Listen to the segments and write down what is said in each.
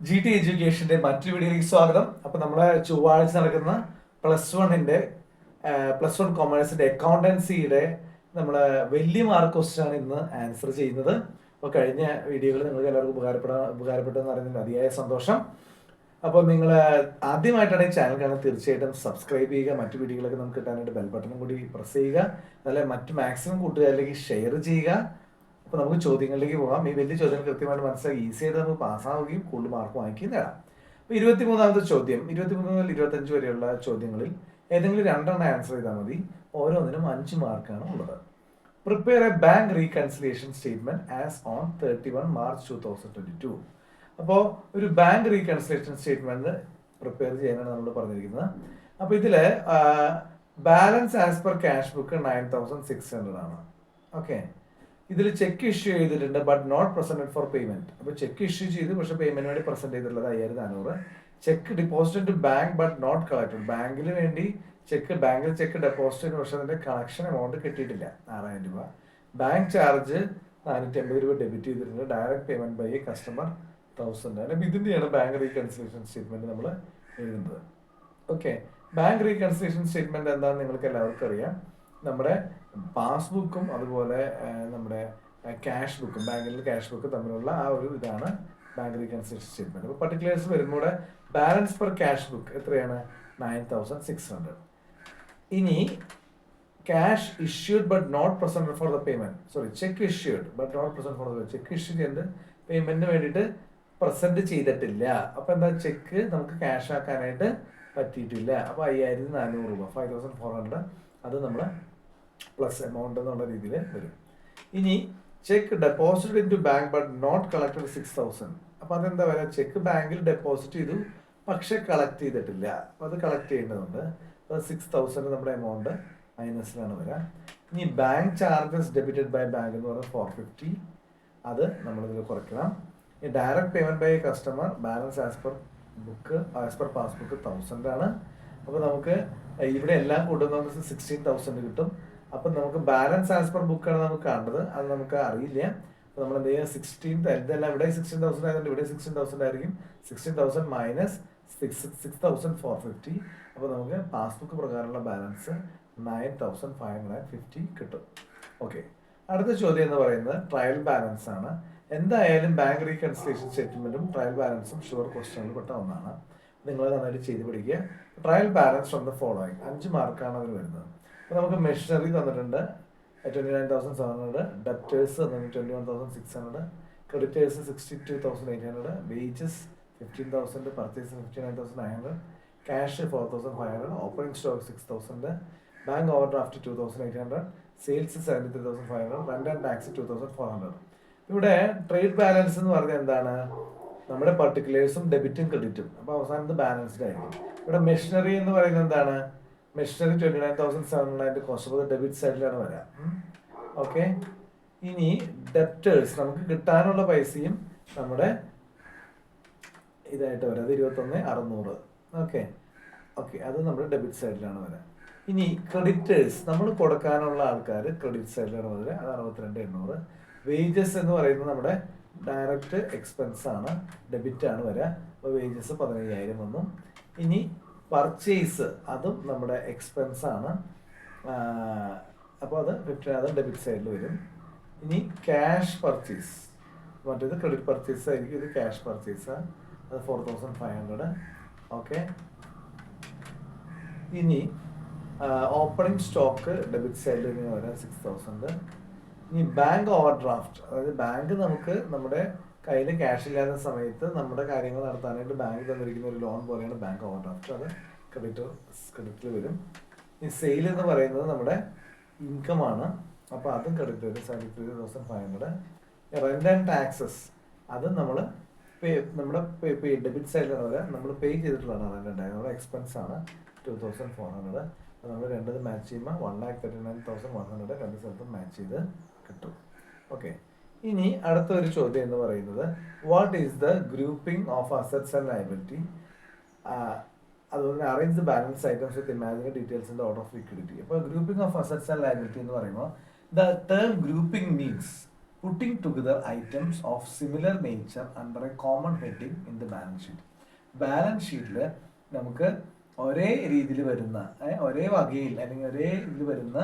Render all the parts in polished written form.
G T എഡ്യൂക്കേഷന്റെ മറ്റൊരു വീഡിയോയിലേക്ക് സ്വാഗതം. അപ്പൊ നമ്മളെ ചൊവ്വാഴ്ച നടക്കുന്ന പ്ലസ് വൺ കൊമേഴ്സിന്റെ അക്കൗണ്ടൻസിയുടെ നമ്മളെ വലിയ മാർക്ക് ക്വസ്റ്റ്യൻ ആണ് ഇന്ന് ആൻസർ ചെയ്യുന്നത്. അപ്പോൾ കഴിഞ്ഞ വീഡിയോകൾ നിങ്ങൾക്ക് എല്ലാവർക്കും ഉപകാരപ്പെട്ടെന്ന് പറയുന്നതിൽ അതിയായ സന്തോഷം. അപ്പോൾ നിങ്ങൾ ആദ്യമായിട്ടാണ് ഈ ചാനൽ കാണാൻ തീർച്ചയായിട്ടും സബ്സ്ക്രൈബ് ചെയ്യുക. മറ്റു വീഡിയോകളൊക്കെ നമുക്ക് കിട്ടാനായിട്ട് ബെൽ ബട്ടണും കൂടി പ്രസ് ചെയ്യുക. അതല്ല മറ്റ് മാക്സിമം കൂട്ടുകാരിലേക്ക് ഷെയർ ചെയ്യുക. അപ്പോൾ നമുക്ക് ചോദ്യങ്ങളിലേക്ക് പോകാം. ഈ വലിയ ചോദ്യങ്ങൾ കൃത്യമായിട്ട് മനസ്സിലാക്കി ഈസി ആയിട്ട് നമുക്ക് പാസ്സാവുകയും കൂടുതൽ മാർക്ക് വാങ്ങിക്കുകയും നേടാം. അപ്പോൾ 23ാമത്തെ ചോദ്യം, 23 മുതൽ 25 വരെയുള്ള ചോദ്യങ്ങളിൽ ഏതെങ്കിലും രണ്ടെണ്ണം ആൻസർ ചെയ്താൽ മതി. ഓരോന്നിനും 5 മാർക്കാണ് ഉള്ളത്. Prepare A bank reconciliation statement as on 31 March 2022. അപ്പോൾ ഒരു ബാങ്ക് റീകൺസിലിയേഷൻ സ്റ്റേറ്റ്മെന്റ് പ്രിപ്പയർ ചെയ്യാനാണ് നമ്മൾ പറഞ്ഞിരിക്കുന്നത്. അപ്പോൾ ഇതില് balance as per cash book 9600 ആണ്. ഓക്കെ, ഇതിൽ ചെക്ക് ഇഷ്യൂ ചെയ്തിട്ടുണ്ട് but not presented for payment. അപ്പോൾ ചെക്ക് ഇഷ്യൂ ചെയ്തു, പക്ഷെ പേയ്മെന്റ് വേണ്ടി പ്രസന്റ് ചെയ്തിട്ടുള്ളത് 5400. Cheque deposit to bank but not collected. ബാങ്കിൽ വേണ്ടി ബാങ്കിൽ ചെക്ക് ഡെപ്പോസിറ്റ് ചെയ്തു, പക്ഷെ അതിന്റെ കളക്ഷൻ എമൗണ്ട് കിട്ടിയിട്ടില്ല, 6000 രൂപ. ബാങ്ക് ചാർജ് 450 രൂപ ഡെബിറ്റ് ചെയ്തിട്ടുണ്ട്. Direct payment by a customer 1000. അപ്പം ഇതിന്റെയാണ് ബാങ്ക് റീകൺസിലിയേഷൻ സ്റ്റേറ്റ്മെന്റ് നമ്മൾ എഴുതുന്നത്. ഓക്കെ, ബാങ്ക് റീകൺസിലിയേഷൻ സ്റ്റേറ്റ്മെന്റ് എന്താണെന്ന് നിങ്ങൾക്ക് എല്ലാവർക്കും അറിയാം. നമ്മുടെ പാസ്ബുക്കും അതുപോലെ നമ്മുടെ ക്യാഷ് ബുക്കും, ബാങ്കിലെ ക്യാഷ് ബുക്കും തമ്മിലുള്ള ആ ഒരു ഇതാണ് ബാങ്ക് റീകൺസിലിയേഷൻ സ്റ്റേറ്റ്മെന്റ്. അപ്പോൾ പർട്ടിക്കുലേഴ്സ് വരുമ്പോൾ ബാലൻസ് പെർ ക്യാഷ് ബുക്ക് എത്രയാണ്? 9600. ഇനി cash issued but not present for the payment, cheque issued but not present for the cheque issue ചെയ്ത് പേയ്മെന്റിന് വേണ്ടിയിട്ട് പ്രസന്റ് ചെയ്തിട്ടില്ല. അപ്പൊ എന്താ, ചെക്ക് നമുക്ക് ക്യാഷ് ആക്കാനായിട്ട് പറ്റിയിട്ടില്ല. അപ്പൊ 5400 രൂപ, 5400 അത് നമ്മൾ പ്ലസ് എമൗണ്ട് എന്നുള്ള രീതിയിൽ വരും. ഇനി cheque deposit into bank but not collected 6000. അപ്പൊ അതെന്താ പറയുക, ചെക്ക് ബാങ്കിൽ ഡെപ്പോസിറ്റ് ചെയ്തു പക്ഷെ കളക്ട് ചെയ്തിട്ടില്ല. അപ്പൊ അത് കളക്ട് ചെയ്യേണ്ടതുണ്ട്. 6000 നമ്മുടെ എമൗണ്ട് മൈനസിലാണ് വരാം. ഇനി bank charges debited by bank എന്ന് പറയുന്നത് 450, അത് നമ്മളിതിൽ കുറയ്ക്കണം. ഈ direct payment by customer balance as per passbook 1000 ആണ്. അപ്പോൾ നമുക്ക് ഇവിടെ എല്ലാം കൂട്ടുന്ന നമുക്ക് 16,000 കിട്ടും. അപ്പം നമുക്ക് ബാലൻസ് ആസ് പെർ ബുക്കാണ് നമുക്ക് കാണേണ്ടത്, അത് നമുക്ക് അറിയില്ല. അപ്പോൾ നമ്മൾ എന്ത് ചെയ്യുക, 16 ഇതെല്ലാം ഇവിടെ 16,000 ആയതുകൊണ്ട് ഇവിടെ 16,000 ആയിരിക്കും. 16,000 മൈനസ് 6,450. അപ്പോൾ നമുക്ക് പാസ്ബുക്ക് പ്രകാരമുള്ള ബാലൻസ് 9,550 കിട്ടും. ഓക്കെ, അടുത്ത ചോദ്യം എന്ന് പറയുന്നത് ട്രയൽ ബാലൻസ് ആണ്. എന്തായാലും ബാങ്ക് റീകൺസിലിയേഷൻ സ്റ്റേറ്റ്മെന്റും ട്രയൽ ബാലൻസും ഷുവർ ക്വസ്റ്റ്യനിൽ പെട്ട ഒന്നാണ്. നിങ്ങൾ നന്നായിട്ട് ചെയ്ത് പഠിക്കുക. Trial balance from the following, 5 മാർക്കാണ് അതിൽ വരുന്നത്. അപ്പോൾ നമുക്ക് മെഷീനറി തന്നിട്ടുണ്ട് 29,700, ഡെപ്റ്റേഴ്സ് തന്നിട്ടുണ്ട് 21,600, creditors 62,800, wages 15,000, purchase 59,900, cash 4,500, opening stock 6,000, bank over draft 2,800, sales 73,500, rent and tax 2,400. ഇവിടെ ട്രേഡ് ബാലൻസ് എന്ന് പറഞ്ഞാൽ എന്താണ്, നമ്മുടെ പർട്ടിക്കുലേഴ്സും ഡെബിറ്റും ക്രെഡിറ്റും. അപ്പോൾ അവസാനത്ത് ബാലൻസ്ഡ് ആയിരിക്കും. ഇവിടെ മെഷീനറി എന്ന് പറയുന്നത് എന്താണ്, മെഷീനറി 29,700 കോസ്റ്റ് ഡെബിറ്റ് സൈഡിലാണ് വരാം. ഓക്കെ, ഇനി ഡെപ്റ്റേഴ്സ് നമുക്ക് കിട്ടാനുള്ള പൈസയും നമ്മുടെ ഇതായിട്ട് വരാം, അത് 21,600. ഓക്കെ ഓക്കെ, അത് നമ്മുടെ ഡെബിറ്റ് സൈഡിലാണ് വരാം. ഇനി ക്രെഡിറ്റേഴ്സ് നമ്മൾ കൊടുക്കാനുള്ള ആൾക്കാർ ക്രെഡിറ്റ് സൈഡിലാണ് വരിക, അത് 62,800. വേജസ് എന്ന് പറയുന്നത് നമ്മുടെ ഡയറക്റ്റ് എക്സ്പെൻസ് ആണ്, ഡെബിറ്റ് ആണ് വരിക. അപ്പോൾ വേജസ് 15,000 വന്നു. ഇനി പർച്ചേസ് അതും നമ്മുടെ എക്സ്പെൻസ് ആണ്, അപ്പോൾ അത് 15, അത് ഡെബിറ്റ് സൈഡിൽ വരും. ഇനി ക്യാഷ് പർച്ചേസ്, മറ്റേത് ക്രെഡിറ്റ് പർച്ചേസ് ആയിരിക്കും, ഇത് ക്യാഷ് പർച്ചേസ്, അത് 4,500. ഓക്കെ, ഇനി ഓപ്പണിംഗ് സ്റ്റോക്ക് ഡെബിറ്റ് സൈഡിൽ ഇങ്ങനെ വരാം 6,000. ഇനി ബാങ്ക് ഓവർ ഡ്രാഫ്റ്റ്, അതായത് ബാങ്ക് നമുക്ക് നമ്മുടെ കയ്യിൽ ക്യാഷ് ഇല്ലാത്ത സമയത്ത് നമ്മുടെ കാര്യങ്ങൾ നടത്താനായിട്ട് ബാങ്ക് തന്നിരിക്കുന്ന ഒരു ലോൺ പോലെയാണ് ബാങ്ക് ഓവർ ഡ്രാഫ്റ്റ്, അത് ക്രെഡിറ്റിൽ വരും. ഈ സെയിൽ എന്ന് പറയുന്നത് നമ്മുടെ ഇൻകം ആണ്, അപ്പോൾ അതും ക്രെഡിറ്റ് വരും, 73,500. റെന്റ് ആൻഡ് ടാക്സസ് അത് നമ്മൾ നമ്മുടെ ഡെബിറ്റ് സൈഡിലാണ് വരിക, നമ്മൾ പേ ചെയ്തിട്ടുള്ളതാണ് റെന്റ് ആൻഡ് ടാക്സ്, നമ്മുടെ എക്സ്പെൻസ് ആണ് 2,400. നമ്മൾ രണ്ടത് മാച്ച് ചെയ്യുമ്പോൾ 1,39,100 രണ്ട് സ്ഥലത്തും മാച്ച് ചെയ്ത് കിട്ടും. ഓക്കെ, ഇനി അടുത്ത ഒരു ചോദ്യം എന്ന് പറയുന്നത് what is the grouping of assets and liability, അതുപോലെ arrange the balance items with imaginary details in the order of liquidity. അപ്പോൾ grouping of assets and liability എന്ന് പറയുമ്പോൾ the term grouping means putting together items of similar nature under a common heading in the balance sheet. Balance ഷീറ്റിൽ നമുക്ക് ഒരേ രീതിയിൽ വരുന്ന ഒരേ വകയിൽ അല്ലെങ്കിൽ ഒരേ ഇതിൽ വരുന്ന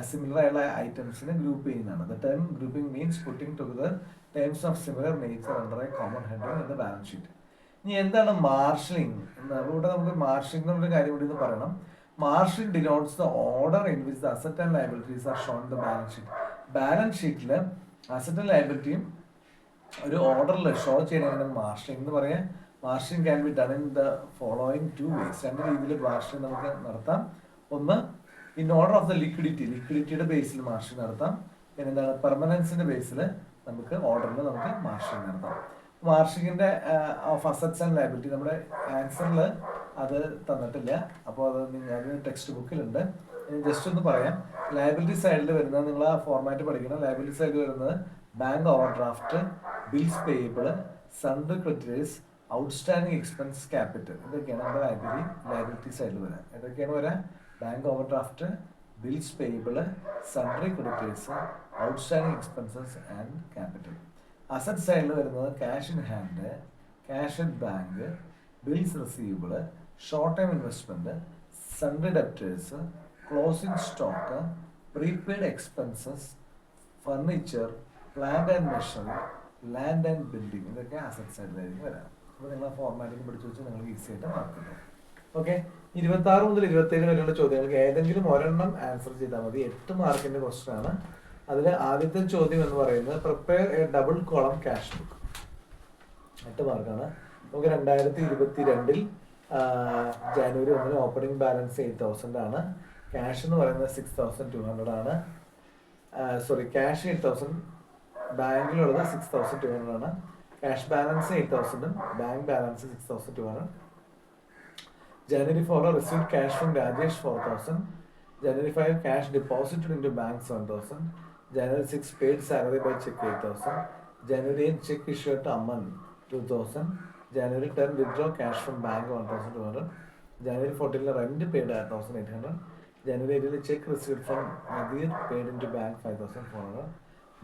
സിമിലർ ആയുള്ള ഐറ്റംസിനെ ഗ്രൂപ്പ് ചെയ്യുന്നതാണ്. The term grouping means putting together terms of similar nature under A common heading in the balance sheet. ഇനി എന്താണ് മാർഷലിംഗ്? ഇവിടെ നമുക്ക് മാർഷലിംഗ് എന്നുള്ള കാര്യം കൂടി ഒന്ന് പറയണം. Marshalling denotes the order in which the asset and liabilities are shown in the balance sheet. Balance ഷീറ്റിൽ അസറ്റ് ആൻഡ് ലയബിലിറ്റിയും ഒരു ഓർഡറിൽ ഷോ ചെയ്യണമെങ്കിൽ മാർഷലിംഗ് എന്ന് പറയാം. Marshalling can be done in the following 2 ways. 2 രീതിയിൽ മാർഷലിംഗ് നമുക്ക് നടത്താം. ഒന്ന്, ഇൻ ഓർഡർ ഓഫ് ദ ലിക്വിഡിറ്റിയുടെ ബേസിൽ മാർഷലിംഗ് നടത്താം. പിന്നെ എന്താണ്, പെർമനൻസിന്റെ ബേസിൽ നമുക്ക് ഓർഡറിൽ നമുക്ക് മാർഷലിംഗ് നടത്താം. മാർഷലിംഗിന്റെ ഓഫ് അസറ്റ്സ് ആൻഡ് ലയബിലിറ്റി നമ്മുടെ ആൻസറിൽ അത് തന്നിട്ടില്ല, അപ്പോൾ അത് നിങ്ങൾ ടെക്സ്റ്റ് ബുക്കിലുണ്ട്. ജസ്റ്റ് ഒന്ന് പറയാം. ലയബിലിറ്റി സൈഡിൽ വരുന്നത് നിങ്ങൾ ആ ഫോർമാറ്റ് പഠിക്കണം. ലയബിലിറ്റി സൈഡിൽ വരുന്നത് bank over draft, bills payable, sundry creditors, outstanding expense, capital. ഇതൊക്കെയാണ് നമ്മുടെ ലയബിലിറ്റി സൈഡിൽ വരാം. ഇതൊക്കെയാണ് വരാം: bank over draft, bills payable, sundry creditors, outstanding expenses and capital. Asset സൈഡിൽ വരുന്നത് cash in hand, cash at bank, bills receivable, short time investment, sundry debtors, closing stock, prepaid expenses, furniture, plant and machinery, land and building. ഇതൊക്കെ asset സൈഡിലായിരിക്കും വരാം. അപ്പോൾ നിങ്ങൾ ഫോർമാറ്റിൽ പഠിച്ചു വെച്ച് നിങ്ങൾ ഈസി ആയിട്ട് മാർക്ക് കിട്ടും. ഓക്കെ, 26 മുതൽ 27 വരെയുള്ള ചോദ്യങ്ങൾക്ക് ഏതെങ്കിലും ഒരെണ്ണം ആൻസർ ചെയ്താൽ മതി. 8 മാർക്കിന്റെ ക്വസ്റ്റൻ ആണ്. അതിൽ ആദ്യത്തെ ചോദ്യം എന്ന് പറയുന്നത് prepare A double column cash book. 8 മാർക്കാണ്. നമുക്ക് 2022 ജനുവരി 1 ഓപ്പണിംഗ് ബാലൻസ് 8,000 ആണ്. ക്യാഷ് എന്ന് പറയുന്നത് 6,200 ആണ്. സോറി, ക്യാഷ് 8,000, ബാങ്കിലുള്ളത് 6,200 ആണ്. Cash balance 8,000, bank balance 6,200. January 4 received cash from Rajesh 4,000. January 5 cash deposited into bank 7,000. January 6 paid salary by check 8,000. January 8 check issued to Aman 2,000. January 10 withdraw cash from bank 1,200. January 14 rent paid 1,800. January 8 check received from Nadir paid into bank 5,400.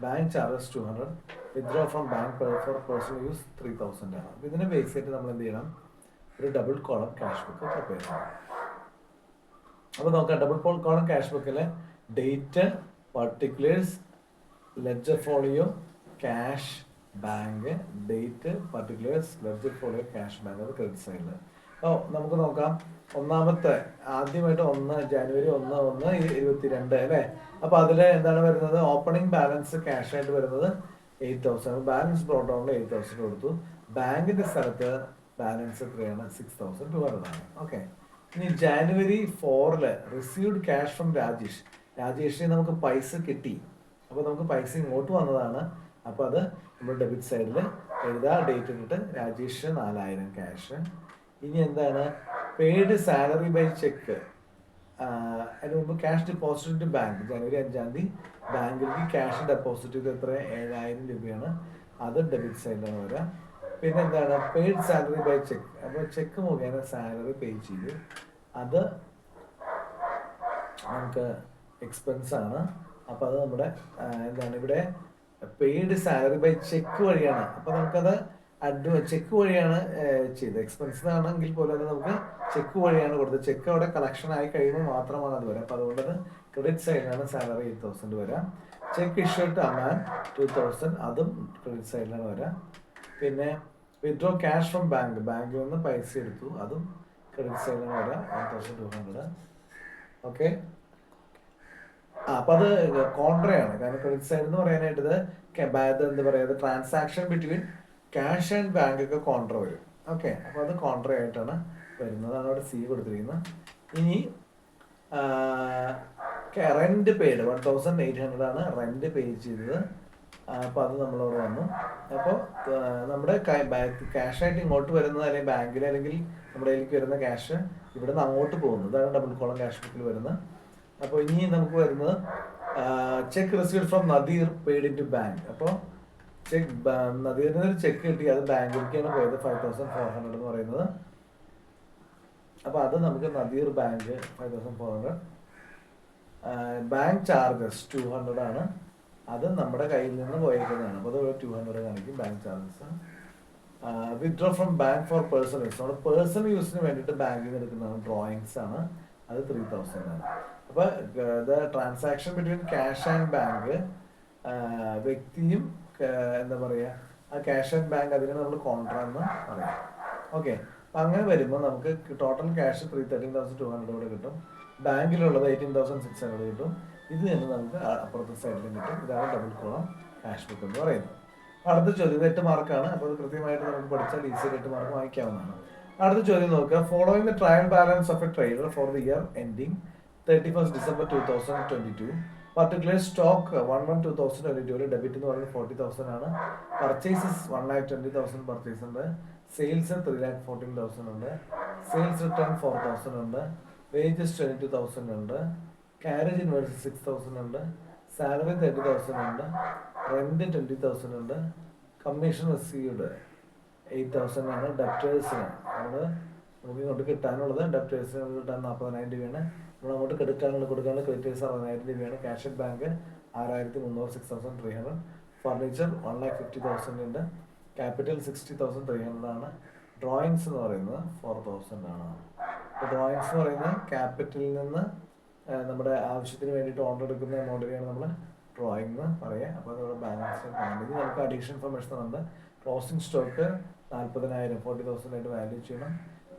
Bank charges 200. Withdraw from bank for personal use 3,000 ആണ്. ഇതിനെ base ചെയ്തിട്ട് നമ്മൾ എന്ത് ചെയ്യണം? ഒരു double column cash book prepare ചെയ്യണം. അപ്പോൾ നോക്കാം, ഡബിൾ കോളം ക്യാഷ് ബുക്കിലെ date, particulars, ledger folio, cash, bank, date, particulars, ledger folio, cash, bank. അത് ക്രെഡിറ്റ് സൈഡിൽ. അപ്പോൾ നമുക്ക് നോക്കാം. ഒന്നാമത്തെ ആദ്യമായിട്ട് 1 ജനുവരി 1/1/22 അല്ലേ. അപ്പോൾ അതിൽ എന്താണ് വരുന്നത്? ഓപ്പണിംഗ് ബാലൻസ് ക്യാഷ് ആയിട്ട് വരുന്നത് 8,000. ബാലൻസ് ബ്രോട്ട് ഡൗണിൽ 8,000 കൊടുത്തു. ബാങ്കിന്റെ സ്ഥലത്ത് ബാലൻസ് എത്രയാണ്? 6,200 ആണ്. ഓക്കെ, ഇനി ജാനുവരി 4 റിസീവ്ഡ് ക്യാഷ് ഫ്രം രാജേഷിന് നമുക്ക് പൈസ കിട്ടി. അപ്പോൾ നമുക്ക് പൈസ ഇങ്ങോട്ട് വന്നതാണ്. അപ്പോൾ അത് നമ്മൾ ഡെബിറ്റ് സൈഡിൽ എഴുതാ, ഡേറ്റ് ഇട്ടിട്ട് രാജേഷ് 4,000 ക്യാഷ്. ഇനി എന്താണ്? Paid salary by cheque. അതിന് മുമ്പ് ക്യാഷ് ഡെപ്പോസിറ്റ് ബാങ്ക് ജനുവരി 5 ബാങ്കിലേക്ക് ക്യാഷ് ഡെപ്പോസിറ്റ് ചെയ്ത് എത്ര? 7,000 രൂപയാണ്. അത് ഡെബിറ്റ് സൈഡിലാണ് വരാം. പിന്നെ എന്താണ്? Paid salary by cheque. അപ്പോൾ ചെക്ക് മുഖേന സാലറി പേ ചെയ്തു, അത് നമുക്ക് എക്സ്പെൻസ് ആണ്. അപ്പോൾ അത് നമ്മുടെ എന്താണ് ഇവിടെ പെയ്ഡ് സാലറി ബൈ ചെക്ക് വഴിയാണ്. അപ്പോൾ നമുക്കത് ചെക്ക് വഴിയാണ് ചെയ്തത്. എക്സ്പെൻസ് ആണെങ്കിൽ പോലും അത് നമുക്ക് ചെക്ക് വഴിയാണ് കൊടുത്തത്. ചെക്ക് അവിടെ കളക്ഷൻ ആയി കഴിയുമ്പോൾ മാത്രമാണ് അത് വരാം. അപ്പോൾ അതുകൊണ്ട് അത് ക്രെഡിറ്റ് സൈഡിലാണ് സാലറി 8,000 വരാം. ചെക്ക് ഇഷ്യൂഡ് ടു അമാൻ 2,000, അതും ക്രെഡിറ്റ് സൈഡിലാണ് വരാം. പിന്നെ വിത്ഡ്രോ ക്യാഷ് ഫ്രം ബാങ്കിൽ നിന്ന് പൈസ എടുത്തു, അതും ക്രെഡിറ്റ് സൈഡിലാണ് വരാം, 1,200. ഓക്കെ, അപ്പൊ അത് കോൺട്രയാണ്. കാരണം ക്രെഡിറ്റ് സൈഡ് എന്ന് പറയാനായിട്ട് എന്താ പറയുക, transaction between cash and bank ഒക്കെ കോൺട്ര വരും. ഓക്കെ, അപ്പൊ അത് കോൺട്ര ആയിട്ടാണ് വരുന്നത്. അതാണ് അവിടെ സി കൊടുത്തിരിക്കുന്നത്. ഇനി റെന്റ് പെയ്ഡ് 1,800 ആണ് റെന്റ് പേ ചെയ്തത്. അപ്പോൾ അത് നമ്മളവിടെ വന്നു. അപ്പോൾ നമ്മുടെ ക്യാഷ് ആയിട്ട് ഇങ്ങോട്ട് വരുന്നത്, അല്ലെങ്കിൽ ബാങ്കിൽ അല്ലെങ്കിൽ നമ്മുടെ കയ്യിലേക്ക് വരുന്ന ക്യാഷ് ഇവിടെ നിന്ന് അങ്ങോട്ട് പോകുന്നത്, അതാണ് ഡബിൾ കോളം ക്യാഷ് ബുക്കിൽ വരുന്നത്. അപ്പോൾ ഇനി നമുക്ക് വരുന്നത് cheque received from Nadeer paid into bank. അപ്പോൾ നദീറിന് ഒരു ചെക്ക് കിട്ടി, അത് ബാങ്കിലേക്കാണ് പോയത്, 5,400 എന്ന് പറയുന്നത്. അപ്പോൾ അത് നമുക്ക് നദീർ ബാങ്ക് 5,400. ബാങ്ക് ചാർജസ് 200 ആണ്. അത് നമ്മുടെ കയ്യിൽ നിന്ന് പോയേക്കുന്നതാണ്. അപ്പോൾ അത് 200 കാണിക്കും bank charges. Withdraw from bank for personal use, നമ്മുടെ പേഴ്സണൽ യൂസിന് വേണ്ടിയിട്ട് ബാങ്കിൽ നിന്ന് എടുക്കുന്നതാണ്. ഡ്രോയിങ്സ് ആണ്, അത് 3000 ആണ്. അപ്പോൾ transaction between cash and bank, വ്യക്തിയും എന്താ പറയുക, ആ ക്യാഷ് ആൻഡ് ബാങ്ക്, അതിനെ നമ്മൾ കോൺട്രാ എന്ന് പറയാം. ഓക്കെ, അപ്പം അങ്ങനെ വരുമ്പോൾ നമുക്ക് ടോട്ടൽ ക്യാഷ് 13,200 കൂടെ കിട്ടും. ബാങ്കിലുള്ളത് 18,600 കിട്ടും. ഇത് തന്നെ നമുക്ക് അപ്പുറത്തെ സൈഡിലും കിട്ടും. ഇതാണ് ഡബിൾ കോളം ക്യാഷ് ബുക്ക് എന്ന് പറയുന്നത്. അടുത്ത ചോദ്യം 8 മാർക്കാണ്. അപ്പോൾ അത് കൃത്യമായിട്ട് നമുക്ക് പഠിച്ചാൽ ഈസിയായിട്ട് 8 മാർക്ക് വാങ്ങിക്കാവുന്നതാണ്. അടുത്ത ചോദ്യം നോക്കുക. Following the trial balance of A trader for the year ending 31st December 2022. Particular stock 1/1/2022 debit എന്ന് പറയുന്നത് 40,000 ആണ്. പർച്ചേസസ് 1,20,000 പർച്ചേസ് ഉണ്ട്. സെയിൽസ് 3,14,000 ഉണ്ട്. സെയിൽസ് റിട്ടേൺ 4,000 ഉണ്ട്. വേജസ് 22,000 ഉണ്ട്. കാരേജ് ഇൻവേഴ്സ് 6,000 ഉണ്ട്. സാലറി 30,000 ഉണ്ട്. റെന്റ് 20,000 ഉണ്ട്. കമ്മീഷൻ റിസീവ്ഡ് 8,000 ആണ്. ഡെപ്റ്റേഴ്സിന് നമുക്ക് ഇങ്ങോട്ട് കിട്ടാനുള്ളത്, ഡെപ്റ്റേഴ്സിന് കിട്ടാൻ 40,000 രൂപയാണ്. നമ്മൾ അങ്ങോട്ട് കൊടുക്കാനുള്ള ക്രെഡിറ്റേഴ്സ് 60,000 രൂപയാണ്. Cash at bank 6,300 6,300. ഫർണിച്ചർ 1,50,000 ഉണ്ട്. ക്യാപിറ്റൽ 60,300 ആണ്. ഡ്രോയിങ്സ് എന്ന് പറയുന്നത് 4,000 ആണ്. ഡ്രോയിങ്സ് എന്ന് പറയുന്നത് ക്യാപിറ്റലിൽ നിന്ന് നമ്മുടെ ആവശ്യത്തിന് വേണ്ടിയിട്ട് ഓർഡർ എടുക്കുന്ന എമൗണ്ടിനെയാണ് നമ്മൾ ഡ്രോയിങ് എന്ന് പറയുക. അപ്പോൾ നമ്മുടെ ബാലൻസ് കാണുന്നത് നമുക്ക് അഡീഷണൽ ഇൻഫർമേഷൻ ഉണ്ട്. ക്ലോസിംഗ് സ്റ്റോക്ക് 40,000 40,000 ആയിട്ട് വാല്യൂ ചെയ്യണം.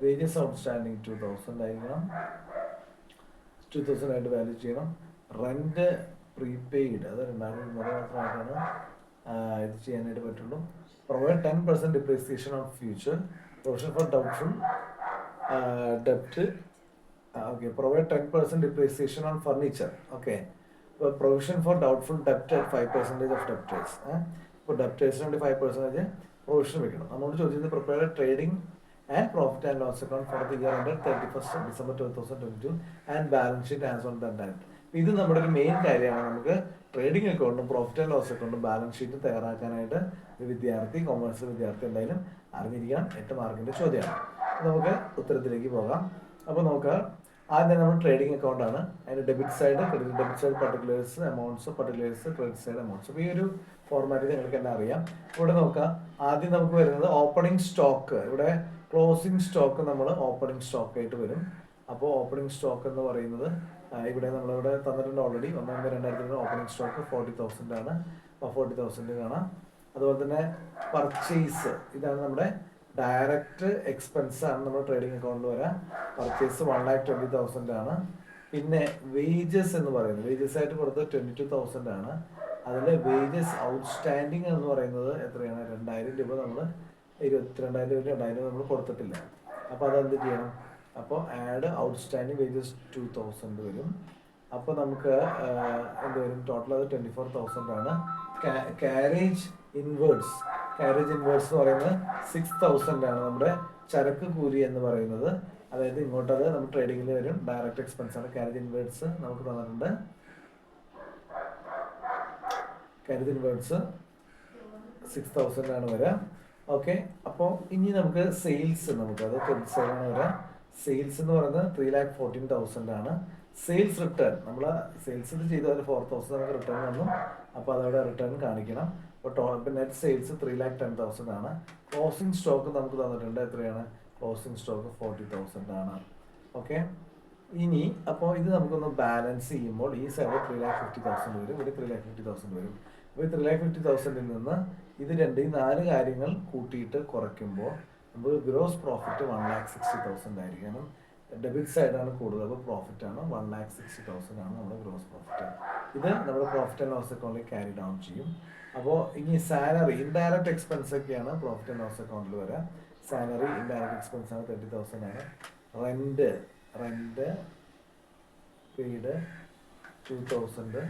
വേജസ് ഔട്ട്സ്റ്റാൻഡിങ് 2,000 ആയിരിക്കണം, 2,000 ആയിട്ട് വാല്യൂ ചെയ്യണം. റെന്റ് പ്രീപെയ്ഡ് അത് 2,000 മാത്രമായിട്ടാണ് ഇത് ചെയ്യാനായിട്ട് പറ്റുള്ളൂ. Provide 10% depreciation on future. Provision for doubtful ഡെപ്റ്റ്. Okay, provide 10% depreciation on furniture. Okay, provision for doubtful ഡെപ്റ്റ് അറ്റ് 5% ഓഫ് ഡെപ്റ്റേഴ്സ്. ഇപ്പോൾ ഡെപ്റ്റേഴ്സിന് വേണ്ടി 5% പ്രൊവിഷൻ വെക്കണം. നമ്മളോട് ചോദിച്ചത് prepare trading and profit and loss account for the year ended 31st December 2022 and balance sheet as on that date. ഇത് നമ്മുടെ ഒരു മെയിൻ കാര്യമാണ്. നമുക്ക് ട്രേഡിംഗ് അക്കൗണ്ടും പ്രോഫിറ്റ് ആൻഡ് ലോസ് അക്കൗണ്ടും ബാലൻസ് ഷീറ്റും തയ്യാറാക്കാനായിട്ട് ഒരു വിദ്യാർത്ഥി, കൊമേഴ്സ് വിദ്യാർത്ഥി എന്തായാലും അറിഞ്ഞിരിക്കണം. 8 മാർക്കിന്റെ ചോദ്യമാണ്. നമുക്ക് ഉത്തരത്തിലേക്ക് പോകാം. അപ്പോൾ നമുക്ക് ആദ്യം നമ്മൾ ട്രേഡിംഗ് അക്കൗണ്ട് ആണ്. അതിന്റെ debit side, debit side particulars amounts, particulars credit side amounts. അപ്പോൾ ഈ ഒരു ഫോർമാറ്റ് നിങ്ങൾക്ക് എല്ലാം അറിയാം. ഇവിടെ നോക്കാം. ആദ്യം നമുക്ക് വരുന്നത് ഓപ്പണിംഗ് സ്റ്റോക്ക്. ഇവിടെ ക്ലോസിംഗ് സ്റ്റോക്ക് നമ്മൾ ഓപ്പണിംഗ് സ്റ്റോക്ക് ആയിട്ട് വരും. അപ്പോൾ ഓപ്പണിംഗ് സ്റ്റോക്ക് എന്ന് പറയുന്നത് ഇവിടെ നമ്മളിവിടെ തന്നിട്ടുണ്ട് ഓൾറെഡി. 1/2/2022 ഓപ്പണിംഗ് സ്റ്റോക്ക് 40,000 ആണ്. അപ്പോൾ 40,000 കാണാം. അതുപോലെ തന്നെ പർച്ചേസ്, ഇതാണ് നമ്മുടെ ഡയറക്റ്റ് എക്സ്പെൻസ് ആണ് നമ്മുടെ ട്രേഡിംഗ് അക്കൗണ്ടിൽ വരാം. പർച്ചേസ് 1,20,000 ആണ്. പിന്നെ വേജസ് എന്ന് പറയുന്നത്, വേജസ് ആയിട്ട് കൊടുത്തത് 22,000 ആണ്. അതിൽ വേജസ് ഔട്ട്സ്റ്റാൻഡിങ് എന്ന് പറയുന്നത് എത്രയാണ്? 2,000 രൂപ നമ്മൾ 22,000 നമ്മൾ കൊടുത്തിട്ടില്ല. അപ്പോൾ അതെന്ത് ചെയ്യണം? അപ്പോൾ ആഡ് ഔട്ട്സ്റ്റാൻഡിങ് വേജസ് 2,000 വരും. അപ്പോൾ നമുക്ക് എന്ത് വരും? ടോട്ടൽ അത് 24,000 ആണ്. കാരേജ് ഇൻവേർട്സ് എന്ന് പറയുന്നത് 6,000 ആണ്. നമ്മുടെ ചരക്ക് കൂലി എന്ന് പറയുന്നത്, അതായത് ഇങ്ങോട്ടത് നമ്മൾ ട്രേഡിങ്ങിൽ വരും. ഡയറക്റ്റ് എക്സ്പെൻസ് ആണ്. കാരേജ് ഇൻവേർട്സ് നമുക്ക് തന്നിട്ടുണ്ട്. കാരേജ് ഇൻവേർട്സ് 6,000 ആണ് വരാം. ഓക്കെ, അപ്പോൾ ഇനി നമുക്ക് സെയിൽസ്, നമുക്കത് ക്രെഡിറ്റ് സൈഡാണ് വരാം. സെയിൽസ് എന്ന് പറയുന്നത് 3,14,000 ആണ്. സെയിൽസ് റിട്ടേൺ, നമ്മൾ സെയിൽസ് ഇത് ചെയ്ത് അതിൽ 4,000 നമുക്ക് റിട്ടേൺ വന്നു. അപ്പോൾ അതവിടെ റിട്ടേൺ കാണിക്കണം. അപ്പോൾ നെറ്റ് സെയിൽസ് 3,10,000 ആണ്. ക്ലോസിംഗ് സ്റ്റോക്ക് നമുക്ക് തന്നിട്ടുണ്ട്. എത്രയാണ്? ക്ലോസിംഗ് സ്റ്റോക്ക് 40,000 ആണ്. ഓക്കെ, ഇനി അപ്പോൾ ഇത് നമുക്കൊന്ന് ബാലൻസ് ചെയ്യുമ്പോൾ ഈ സൈഡ് 3,50,000 വരും, ഇവിടെ 3,50,000 വരും. അപ്പോൾ 3,50,000 നിന്ന് ഇത് ഈ 4 കാര്യങ്ങൾ കൂട്ടിയിട്ട് കുറയ്ക്കുമ്പോൾ നമുക്ക് ഗ്രോസ് പ്രോഫിറ്റ് 1,60,000 ആയിരിക്കണം. ഡെബിറ്റ് സൈഡാണ് കൂടുതൽ, അപ്പോൾ പ്രോഫിറ്റ് ആണ് 1,60,000 ആണ് നമ്മുടെ ഗ്രോസ് പ്രോഫിറ്റ്. ഇത് നമ്മുടെ പ്രോഫിറ്റ് ആൻഡ് ലോസ് അക്കൗണ്ടിൽ ക്യാരി ഡൗൺ ചെയ്യും. അപ്പോൾ ഇനി സാലറി, ഇൻഡയറക്റ്റ് എക്സ്പെൻസ് ഒക്കെയാണ് പ്രോഫിറ്റ് ആൻഡ് ലോസ് അക്കൗണ്ടിൽ വരാം. സാലറി ഇൻഡയറക്റ്റ് എക്സ്പെൻസ് ആണ് 30,000 ആണ്. Rent paid 2,000.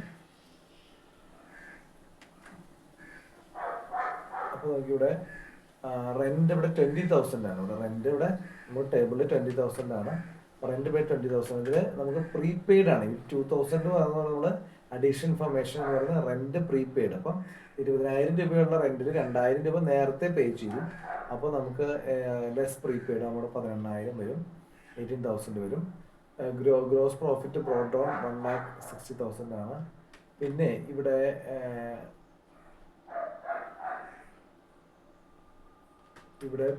അപ്പോൾ നമുക്കിവിടെ റെന്റ് ഇവിടെ 20,000 ആണ്. ഇവിടെ റെന്റ് ഇവിടെ നമ്മുടെ ടേബിളിൽ 20,000 ആണ്. റെന്റ് ബൈ 20,000 ഇതിൽ നമുക്ക് പ്രീപെയ്ഡ് ആണ്. ഈ 2,000 നമ്മൾ അഡീഷണൽ ഇൻഫർമേഷൻ എന്ന് പറയുന്നത് റെന്റ് പ്രീപെയ്ഡ്. അപ്പം 20,000 രൂപയുള്ള റെന്റിൽ 2,000 രൂപ നേരത്തെ പേ ചെയ്യും. അപ്പോൾ നമുക്ക് ലെസ് പ്രീപെയ്ഡ് നമ്മുടെ 18,000 വരും, 18,000 വരും. ഗ്രോസ് പ്രോഫിറ്റ് ബ്രോട്ട് ഡൗൺ 1,60,000 ആണ്. പിന്നെ ഇവിടെ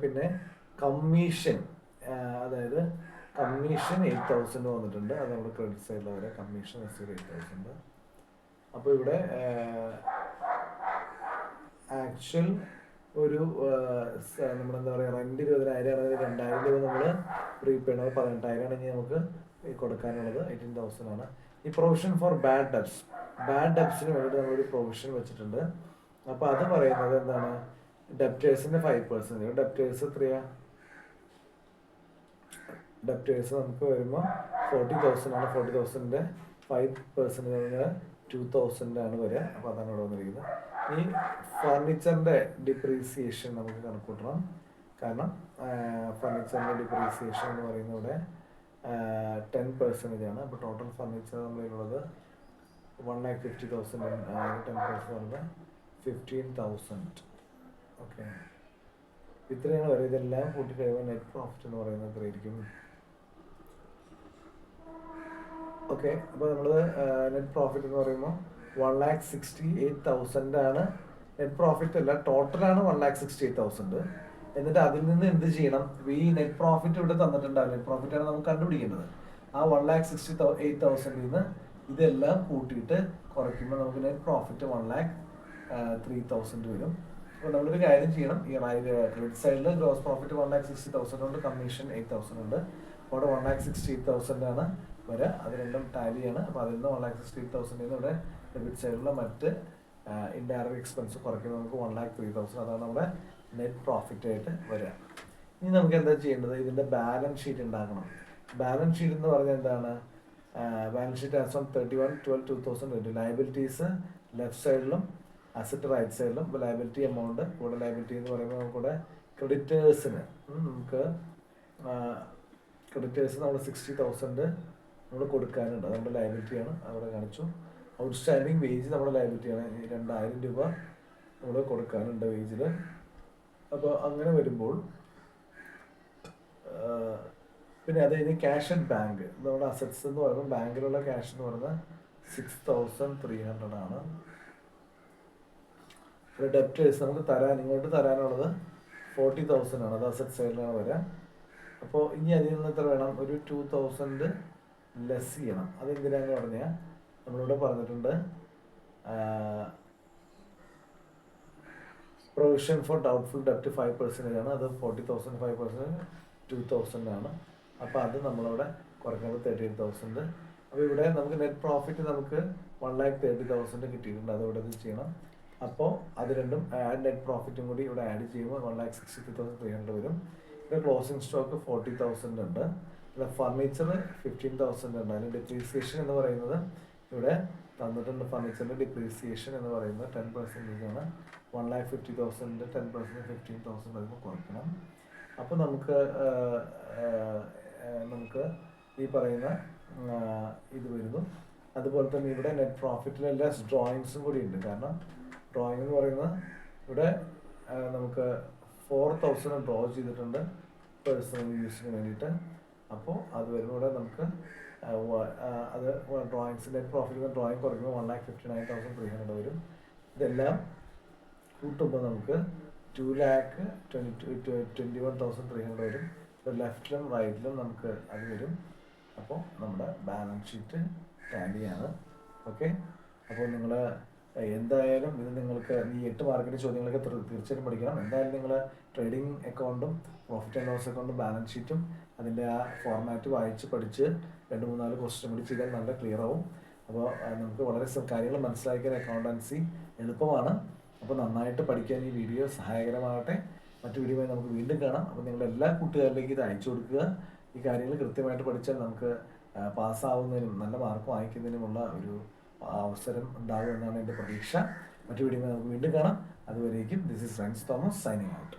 പിന്നെ കമ്മീഷൻ, അതായത് കമ്മീഷൻ 8,000 വന്നിട്ടുണ്ട്. അത് നമ്മുടെ ക്രെഡിറ്റ് സൈഡിൽ വരെ കമ്മീഷൻ എസ് 8,000. അപ്പോൾ ഇവിടെ ആക്ച്വൽ ഒരു നമ്മളെന്താ പറയുക, റെന്റ് 20,000 ആണെങ്കിൽ 2,000 രൂപ നമ്മൾ പ്രീപെയ്ഡ്, 18,000 ആണെങ്കിൽ നമുക്ക് കൊടുക്കാനുള്ളത് 18,000 ആണ്. ഈ പ്രൊവിഷൻ ഫോർ ബാഡ് ഡെബ്സിന് വേണ്ടിയിട്ട് നമ്മളൊരു പ്രൊവിഷൻ വെച്ചിട്ടുണ്ട്. അപ്പോൾ അത് പറയുന്നത് എന്താണ്, ഡെപ്റ്റേഴ്സിന്റെ 5%. ഡെപ്റ്റേഴ്സ് എത്രയാണ്? ഡെപ്റ്റേഴ്സ് നമുക്ക് വരുമ്പോൾ 40,000 ആണ്. 40,000ന്റെ 5% 2,000 ആണ് വരിക. അപ്പോൾ അതാണ് ഇവിടെ വന്നിരിക്കുന്നത്. ഈ ഫർണിച്ചറിന്റെ ഡിപ്രീസിയേഷൻ നമുക്ക് കണക്കൂട്ടണം. കാരണം ഫർണിച്ചറിന്റെ ഡിപ്രീസിയേഷൻ എന്ന് പറയുന്നത് ഇവിടെ 10% ആണ്. അപ്പോൾ ടോട്ടൽ ഫർണിച്ചർ നമ്മളുള്ളത് 1,50,000. 10% 15,000. ഓക്കെ, ഇത്രയാണ് വരെ. ഇതെല്ലാം കൂട്ടി കഴിയുമ്പോൾ നെറ്റ് പ്രോഫിറ്റ് എന്ന് പറയുന്നത് എത്രയായിരിക്കും? ഓക്കെ, അപ്പോൾ നമ്മൾ നെറ്റ് പ്രോഫിറ്റ് എന്ന് പറയുമ്പോൾ 1,68,000 ആണ്. നെറ്റ് പ്രോഫിറ്റ് അല്ല, ടോട്ടലാണ് 1,68,000. എന്നിട്ട് അതിൽ നിന്ന് എന്ത് ചെയ്യണം? ഈ നെറ്റ് പ്രോഫിറ്റ് ഇവിടെ തന്നിട്ടുണ്ടാവും. നെറ്റ് പ്രോഫിറ്റ് ആണ് നമുക്ക് കണ്ടുപിടിക്കേണ്ടത്. ആ 1,68,000 നിന്ന് ഇതെല്ലാം കൂട്ടിയിട്ട് കുറയ്ക്കുമ്പോൾ നമുക്ക് നെറ്റ് പ്രോഫിറ്റ് 1,03,000 വരും. അപ്പോൾ നമ്മളൊരു കാര്യം ചെയ്യണം. ഈ ക്രെഡിറ്റ് സൈഡിൽ ഗ്രോസ് പ്രോഫിറ്റ് 1,60,000 ഉണ്ട്, കമ്മീഷൻ 8,000 ഉണ്ട്. അവിടെ 1,68,000 ആണ് വരെ. അത് രണ്ടും ടാലിയാണ്. അപ്പോൾ അതിൽ നിന്ന് 1,68,000 ഇവിടെ ഡെബിറ്റ് സൈഡിലുള്ള മറ്റ് ഇൻഡയറക്റ്റ് എക്സ്പെൻസ് കുറയ്ക്കുന്നത് നമുക്ക് 1,03,000. അതാണ് നമ്മുടെ നെറ്റ് പ്രോഫിറ്റ് ആയിട്ട് വരിക. ഇനി നമുക്ക് എന്താ ചെയ്യേണ്ടത്? ഇതിൻ്റെ ബാലൻസ് ഷീറ്റ് ഉണ്ടാക്കണം. ബാലൻസ് ഷീറ്റ് എന്ന് പറഞ്ഞാൽ എന്താണ്? Balance sheet as on 31/12/2020. Liabilities left സൈഡിലും അസറ്റ് റൈറ്റ് സൈഡിലും. ലയബിലിറ്റി എമൗണ്ട് കൂടെ, ലയബിലിറ്റി എന്ന് പറയുമ്പോൾ നമുക്കിവിടെ ക്രെഡിറ്റേഴ്സിന് നമുക്ക് നമ്മൾ 60,000 നമ്മൾ കൊടുക്കാനുണ്ട്. അത് നമ്മുടെ ലയബിലിറ്റിയാണ്, അവിടെ കാണിച്ചു. ഔട്ട്സ്റ്റാൻഡിങ് വേജ് നമ്മുടെ ലയബിലിറ്റിയാണ്. 2,000 രൂപ നമ്മൾ കൊടുക്കാനുണ്ട് വേജിൽ. അപ്പോൾ അങ്ങനെ വരുമ്പോൾ പിന്നെ അത് കഴിഞ്ഞ് ക്യാഷ് ആൻഡ് ബാങ്ക്. നമ്മുടെ അസറ്റ്സ് എന്ന് പറയുമ്പോൾ ബാങ്കിലുള്ള ക്യാഷ് എന്ന് പറയുന്നത് 6,300 ആണ്. ഒരു ഡെപ്റ്റേഴ്സ് നമുക്ക് ഇങ്ങോട്ട് തരാനുള്ളത് 40,000 ആണ്. അത് അസറ്റ് സൈഡിലാണ് വരിക. അപ്പോൾ ഇനി അതിൽ നിന്ന് എത്ര വേണം? ഒരു 2,000 ലെസ് ചെയ്യണം. അതെന്തിനാന്ന് പറഞ്ഞാൽ നമ്മളിവിടെ പറഞ്ഞിട്ടുണ്ട് പ്രൊവിഷൻ ഫോർ ഡൗട്ട്ഫുൾ ഡെപ്റ്റ് 5% ആണ്. അത് 40,000 5% 2,000 ആണ്. അപ്പോൾ അത് നമ്മളിവിടെ കുറയ്ക്കുന്നത് 38,000. അപ്പോൾ ഇവിടെ നമുക്ക് നെറ്റ് പ്രോഫിറ്റ് നമുക്ക് 1,30,000 കിട്ടിയിട്ടുണ്ട്. അത് ഇവിടെ ഇത് ചെയ്യണം. അപ്പോൾ അത് രണ്ടും നെറ്റ് പ്രോഫിറ്റും കൂടി ഇവിടെ ആഡ് ചെയ്യുമ്പോൾ 1,63,300 വരും. ഇവിടെ ക്ലോസിംഗ് സ്റ്റോക്ക് 40,000 ഉണ്ട്. ഇവിടെ ഫർണിച്ചർ 15,000 ഉണ്ട്. അതിന് ഡിപ്രീസിയേഷൻ എന്ന് പറയുന്നത് ഇവിടെ തന്നിട്ടുണ്ട്. ഫർണിച്ചറിൻ്റെ ഡിപ്രീസിയേഷൻ എന്ന് പറയുന്നത് 10% ആണ്. 1,50,000 10% 15,000 വരുമ്പോൾ കുറയ്ക്കണം. അപ്പോൾ നമുക്ക് ഈ പറയുന്ന ഇത് വരുന്നു. അതുപോലെ തന്നെ ഇവിടെ നെറ്റ് പ്രോഫിറ്റിൽ എല്ലാ ഡ്രോയിങ്സും കൂടി ഉണ്ട്. കാരണം ഡ്രോയിങ് എന്ന് പറയുന്നത് ഇവിടെ നമുക്ക് 4,000 ഡ്രോ ചെയ്തിട്ടുണ്ട് പേഴ്സണൽ യൂസിന് വേണ്ടിയിട്ട്. അപ്പോൾ അത് വരുമ്പോൾ ഇവിടെ നമുക്ക് അത് ഡ്രോയിങ്സ് നെറ്റ് പ്രോഫിറ്റിൽ ഡ്രോയിങ് കുറയ്ക്കുമ്പോൾ 1,59,300 വരും. ഇതെല്ലാം കൂട്ടുമ്പോൾ നമുക്ക് 2,21,300 വരും. ഇപ്പോൾ ലെഫ്റ്റിലും റൈറ്റിലും നമുക്ക് അത് വരും. അപ്പോൾ നമ്മുടെ ബാലൻസ് ഷീറ്റ് ടാലിയാണ്. ഓക്കെ, അപ്പോൾ നിങ്ങൾ എന്തായാലും ഇത് നിങ്ങൾക്ക് ഈ 8 മാർക്കിൻ്റെ ചോദ്യങ്ങളൊക്കെ തീർച്ചയായിട്ടും പഠിക്കണം. എന്തായാലും നിങ്ങൾ ട്രേഡിംഗ് അക്കൗണ്ടും പ്രോഫിറ്റ് ആൻഡ് ലോസ് അക്കൗണ്ടും ബാലൻസ് ഷീറ്റും അതിൻ്റെ ആ ഫോർമാറ്റ് വായിച്ച് പഠിച്ച് 2-3-4 ക്വസ്റ്റ്യൻ കൂടി ചെയ്താൽ നല്ല ക്ലിയർ ആവും. അപ്പോൾ നമുക്ക് വളരെ കാര്യങ്ങൾ മനസ്സിലാക്കിയ അക്കൗണ്ടൻസി എളുപ്പമാണ്. അപ്പോൾ നന്നായിട്ട് പഠിക്കാൻ ഈ വീഡിയോ സഹായകരമാകട്ടെ. മറ്റു വീഡിയോയുമായി നമുക്ക് വീണ്ടും കാണാം. അപ്പോൾ നിങ്ങൾ എല്ലാ കൂട്ടുകാരിലേക്ക് ഇത് അയച്ചു കൊടുക്കുക. ഈ കാര്യങ്ങൾ കൃത്യമായിട്ട് പഠിച്ചാൽ നമുക്ക് പാസ്സാവുന്നതിനും നല്ല മാർക്ക് വാങ്ങിക്കുന്നതിനുമുള്ള ഒരു അവസരം ഉണ്ടാകുമെന്നാണ് എൻ്റെ പ്രതീക്ഷ. മറ്റു വീഡിയോയുമായി നമുക്ക് വീണ്ടും കാണാം. അതുവരേക്കും this is rinse Thomas signing out.